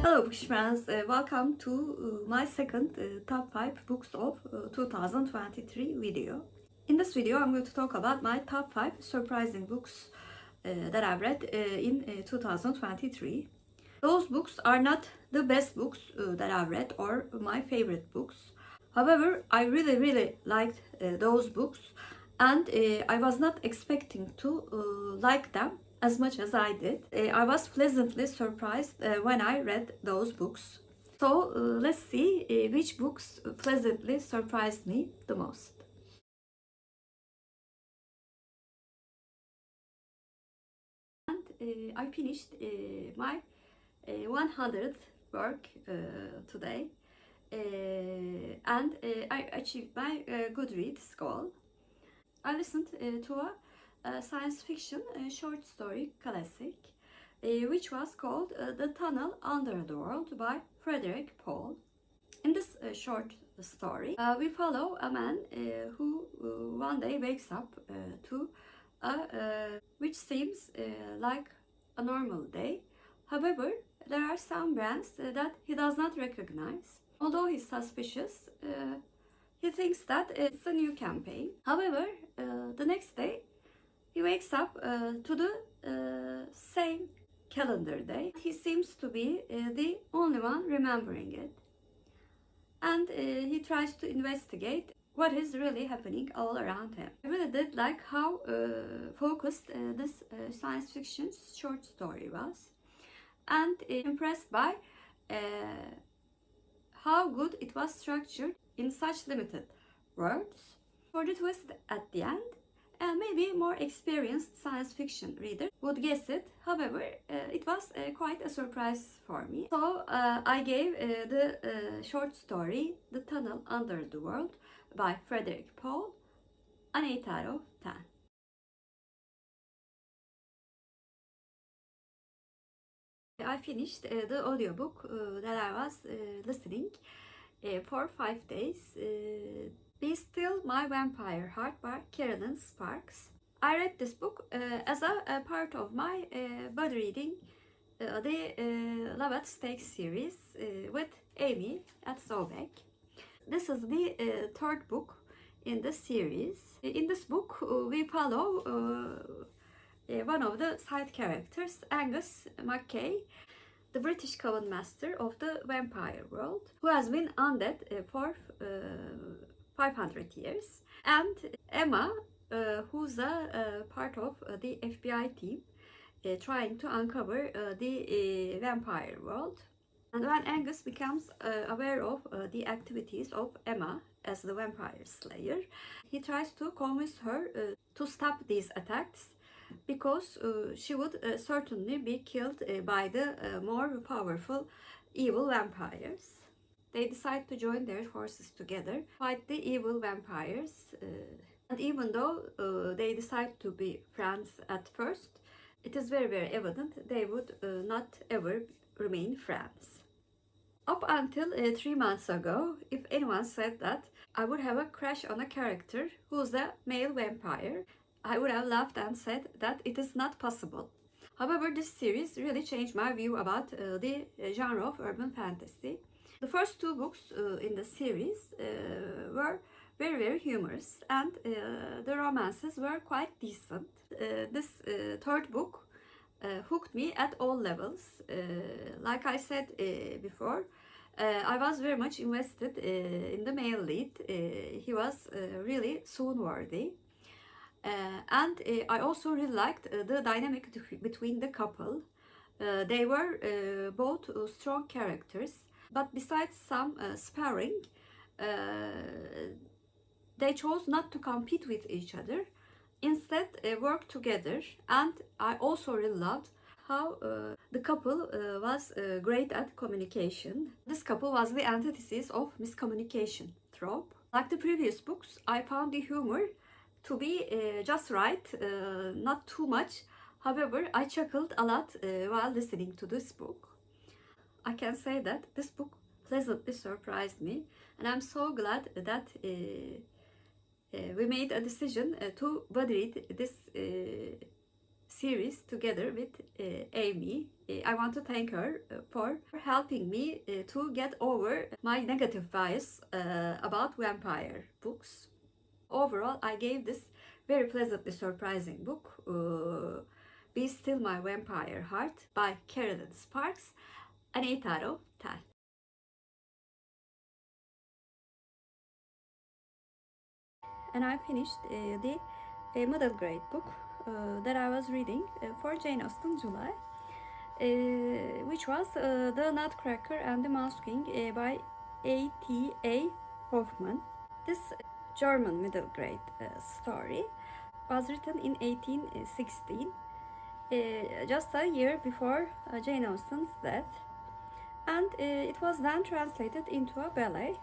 Hello Bookish friends, welcome to my second top 5 books of 2023 video. In this video I'm going to talk about my top 5 surprising books that I've read in 2023. Those books are not the best books that I've read or my favorite books. However, I really liked those books and I was not expecting to like them as much as I did. I was pleasantly surprised when I read those books. So let's see which books pleasantly surprised me the most. And I finished my 100th work today. And I achieved my Goodreads goal. I listened to a science fiction short story classic, which was called The Tunnel Under the World by Frederik Pohl. In this short story, we follow a man who one day wakes up to which seems like a normal day. However, there are some brands that he does not recognize. Although he's suspicious, he thinks that it's a new campaign. However, the next day, he wakes up to the same calendar day. He seems to be the only one remembering it. And he tries to investigate what is really happening all around him. I really did like how focused this science fiction short story was. And impressed by how good it was structured in such limited words. For the twist at the end, maybe more experienced science fiction reader would guess it. However, it was quite a surprise for me. So I gave the short story The Tunnel Under the World by Frederik Pohl an 8 out of 10. I finished the audiobook that I was listening for 5 days. Be Still My Vampire Heart by Kerrelyn Sparks. I read this book as a part of my body reading the Love at Stake series with Amy at Sobek. This is the third book in the series. In this book, we follow one of the side characters, Angus MacKay, the British coven master of the vampire world, who has been undead for 500 years, and Emma, who's a part of the FBI team trying to uncover the vampire world. And when Angus becomes aware of the activities of Emma as the vampire slayer, he tries to convince her to stop these attacks because she would certainly be killed by the more powerful evil vampires. They decide to join their forces together, fight the evil vampires, and even though they decide to be friends at first, it is very evident they would not ever remain friends. Up until 3 months ago, if anyone said that I would have a crush on a character who's a male vampire, I would have laughed and said that it is not possible. However, this series really changed my view about the genre of urban fantasy. The first 2 books in the series were very humorous, and the romances were quite decent. This third book hooked me at all levels. Like I said before, I was very much invested in the male lead. He was really swoon-worthy. And I also really liked the dynamic between the couple. They were both strong characters, but besides some sparring, they chose not to compete with each other. Instead, work together. And I also really loved how the couple was great at communication. This couple was the antithesis of miscommunication trope. Like the previous books, I found the humor to be just right, not too much. However, I chuckled a lot while listening to this book. I can say that this book pleasantly surprised me, and I'm so glad that we made a decision to body read this series together with Amy. I want to thank her for helping me to get over my negative bias about vampire books. Overall, I gave this very pleasantly surprising book, Be Still My Vampire Heart by Kerrelyn Sparks, an 8 out of 10. And I finished the middle grade book that I was reading for Jane Austen July, which was The Nutcracker and the Mouse King by E.T.A. Hoffman. This German middle grade story was written in 1816, just a year before Jane Austen's death, and it was then translated into a ballet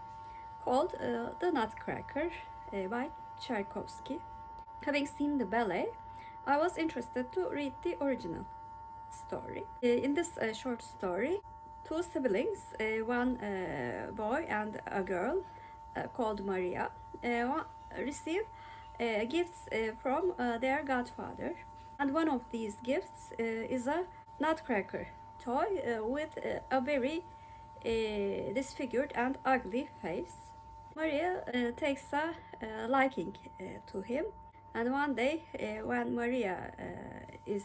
called The Nutcracker by Tchaikovsky. Having seen the ballet, I was interested to read the original story. In this short story, two siblings, one boy and a girl called Maria, receive gifts from their godfather. And one of these gifts is a nutcracker toy with a very disfigured and ugly face. Maria takes a liking to him, and one day when Maria is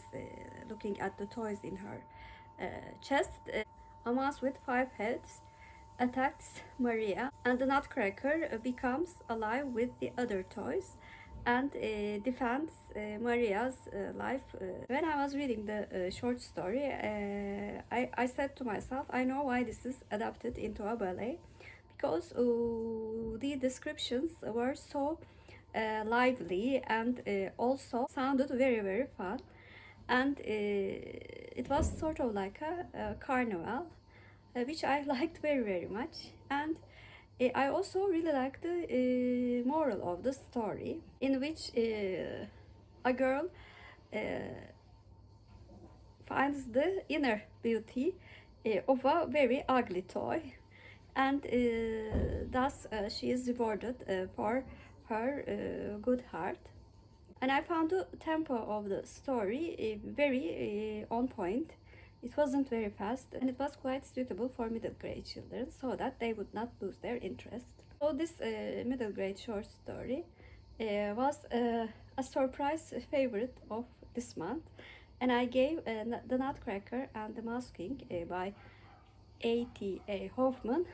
looking at the toys in her chest, a mouse with 5 heads attacks Maria, and the nutcracker becomes alive with the other toys and defends Maria's life. When I was reading the short story, I said to myself, I know why this is adapted into a ballet, because the descriptions were so lively and also sounded very fun, and it was sort of like a carnival, which I liked very much. And I also really liked the moral of the story, in which a girl finds the inner beauty of a very ugly toy, and thus she is rewarded for her good heart. And I found the tempo of the story very on point. It wasn't very fast, and it was quite suitable for middle grade children so that they would not lose their interest. So this middle grade short story was a surprise favorite of this month, and I gave The Nutcracker and the Mouse King by E.T.A. Hoffman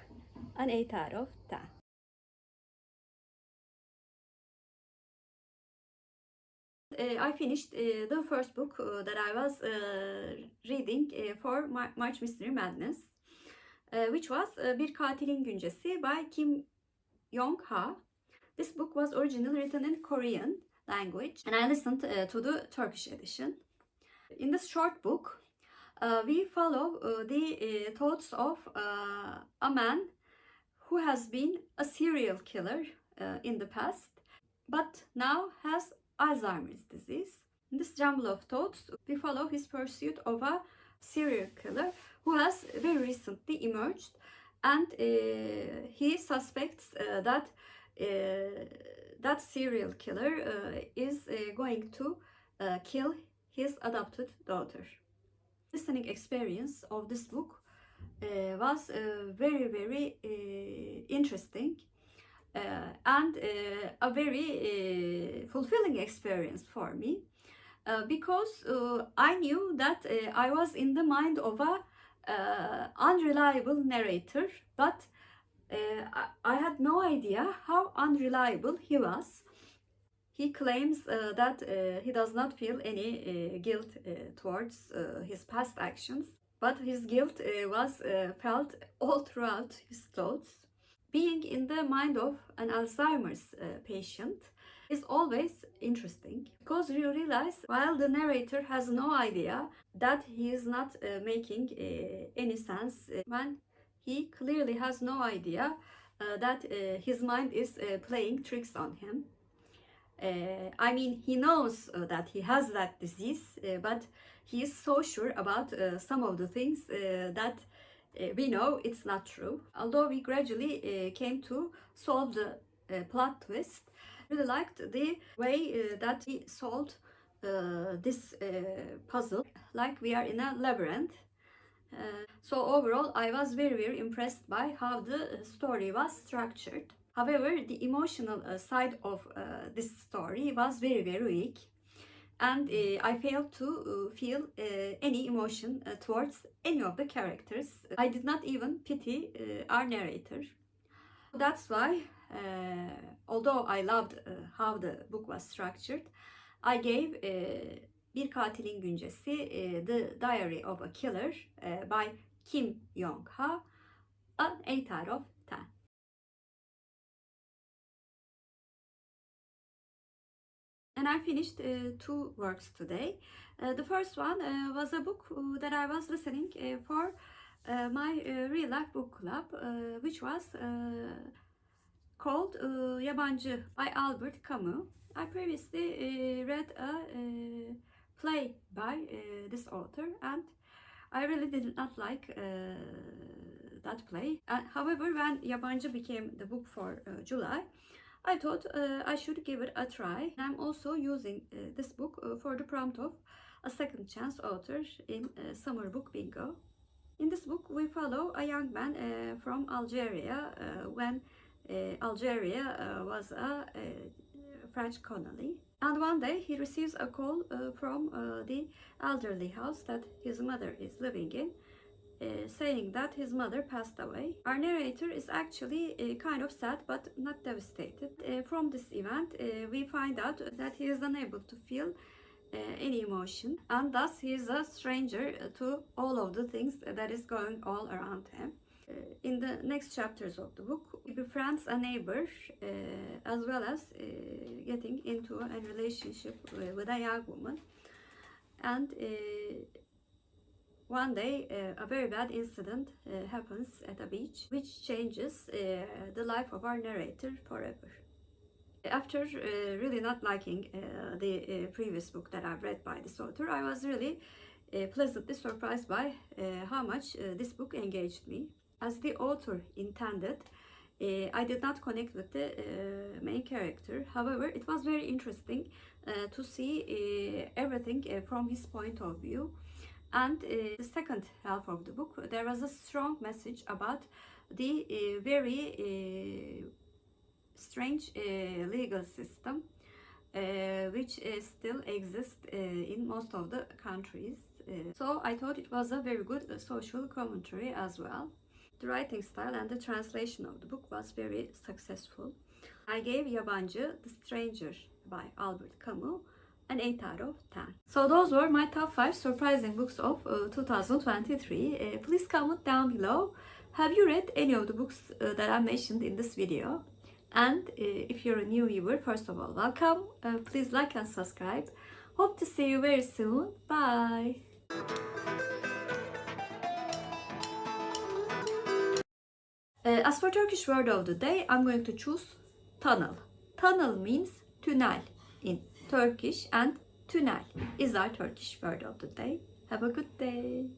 an 8 out of 10. I finished the first book that I was reading for March Mystery Madness, which was Bir Katilin Güncesi by Kim Yong-ha. This book was originally written in Korean language, and I listened to the Turkish edition. In this short book, we follow the thoughts of a man who has been a serial killer in the past, but now has Alzheimer's disease. In this jumble of thoughts, we follow his pursuit of a serial killer who has very recently emerged, and he suspects that that serial killer is going to kill his adopted daughter. Listening experience of this book was very interesting and a very fulfilling experience for me, because I knew that I was in the mind of a unreliable narrator, but I had no idea how unreliable he was. He claims that he does not feel any guilt towards his past actions, but his guilt was felt all throughout his thoughts. Being in the mind of an Alzheimer's patient is always interesting, because you realize while the narrator has no idea that he is not making any sense, when he clearly has no idea that his mind is playing tricks on him. I mean, he knows that he has that disease, but he is so sure about some of the things that we know it's not true. Although we gradually came to solve the plot twist, I really liked the way that he solved this puzzle like we are in a labyrinth. So overall, I was very impressed by how the story was structured. However, the emotional side of this story was very weak, and I failed to feel any emotion towards any of the characters. I did not even pity our narrator. That's why, although I loved how the book was structured, I gave Bir Katilin Güncesi, The Diary of a Killer by Kim Yong-ha, an 8 out of 10. And I finished 2 works today. The first one was a book that I was listening for my real life book club, which was called Yabancı by Albert Camus. I previously read a play by this author, and I really did not like that play. However, when Yabancı became the book for July, I thought I should give it a try. I'm also using this book for the prompt of a second chance author in Summer Book Bingo. In this book, we follow a young man from Algeria when Algeria was a French colony. And one day he receives a call from the elderly house that his mother is living in, saying that his mother passed away. Our narrator is actually kind of sad but not devastated. From this event, we find out that he is unable to feel any emotion, and thus he is a stranger to all of the things that is going all around him. In the next chapters of the book, he befriends a neighbor as well as getting into a relationship with a young woman. And one day, a very bad incident happens at a beach, which changes the life of our narrator forever. After really not liking the previous book that I've read by this author, I was really pleasantly surprised by how much this book engaged me. As the author intended, I did not connect with the main character. However, it was very interesting to see everything from his point of view. And the second half of the book, there was a strong message about the very strange legal system which still exists in most of the countries. So I thought it was a very good social commentary as well. The writing style and the translation of the book was very successful. I gave Yabancı, The Stranger by Albert Camus an 8 out of 10. So those were my top 5 surprising books of 2023. Please comment down below. Have you read any of the books that I mentioned in this video? And if you're a new viewer, first of all, welcome. Please like and subscribe. Hope to see you very soon. Bye. As for Turkish word of the day, I'm going to choose tunnel. Tunnel means tünel in Turkish, and tünel is our Turkish word of the day. Have a good day.